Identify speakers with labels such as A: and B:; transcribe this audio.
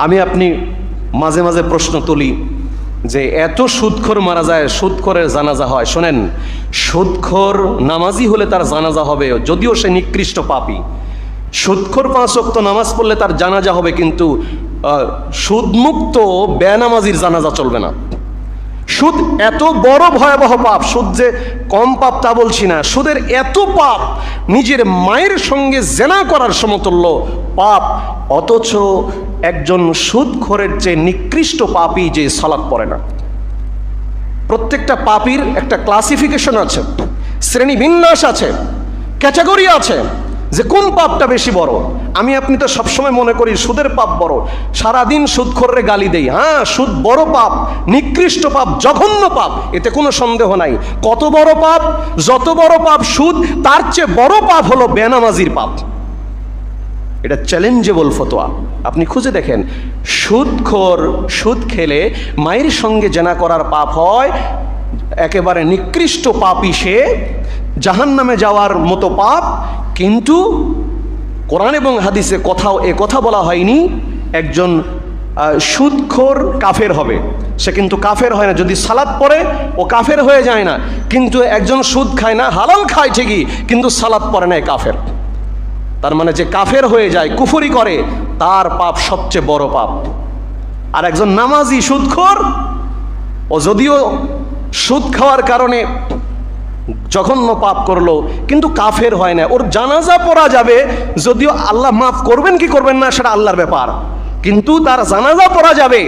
A: আমি আপনি মাঝে মাঝে প্রশ্ন তুলি যে এত সুদখোর মারা যায়, সুদখোরের জানাজা হয়। শোনেন, সুদখোর নামাজি হলে তার জানাজা হবে, যদিও সে নিকৃষ্ট পাপী। সুদখোর 5 ওয়াক্ত নামাজ পড়লে তার জানাজা হবে, কিন্তু সুদমুক্ত বেনামাজির জানাজা চলবে না। সুদ এত বড় ভয়াবহ পাপ, সুদ যে কম পাপ তা বলছি না, সুদের এত পাপ, নিজের মায়ের সঙ্গে জেনা করার সমতুল্য পাপ, অথচ একজন সুদখোরের চেয়ে নিকৃষ্ট পাপী যে সালাত পড়ে না। প্রত্যেকটা পাপীর একটা ক্লাসিফিকেশন আছে, শ্রেণী বিন্যাস আছে, ক্যাটাগরি আছে যে কোন পাপটা বেশি বড়। আমি আপনি তো সবসময় মনে করি সুদের পাপ বড়, সারাদিন সুদখোররে গালি দেই। হ্যাঁ, সুদ বড় পাপ, নিকৃষ্ট পাপ, জঘন্য পাপ, এতে কোনো সন্দেহ নাই। কত বড় পাপ? যত বড় পাপ সুদ, তার চেয়ে বড় পাপ হলো বেনামাজির পাপ। এটা চ্যালেঞ্জেবল ফতোয়া, আপনি খুঁজে দেখেন। সুদখোর সুদ খেলে মায়ের সঙ্গে জেনা করার পাপ হয়, একেবারে নিকৃষ্ট পাপই সে, জাহান্নামে যাওয়ার মতো পাপ। কিন্তু কোরআন এবং হাদিসে কোথাও এ কথা বলা হয়নি একজন সুদখোর কাফের হবে। সে কিন্তু কাফের হয় না, যদি সালাত পড়ে ও কাফের হয়ে যায় না। কিন্তু একজন সুদ খায় না, হালাল খায় ঠিকই, কিন্তু সালাত পড়ে না, কাফের। তার মানে যে কাফের হয়ে যায়, কুফরি করে, তার পাপ সবচেয়ে বড় পাপ। আর একজন নামাজি সুদখোর, ও যদিও সুদ খাওয়ার কারণে জঘন্য পাপ করলো, কিন্তু কাফের হয় না, ওর জানাজা পড়া যাবে। যদিও আল্লাহ মাফ করবেন কি করবেন না সেটা আল্লাহর ব্যাপার, কিন্তু তার জানাজা পড়া যাবে।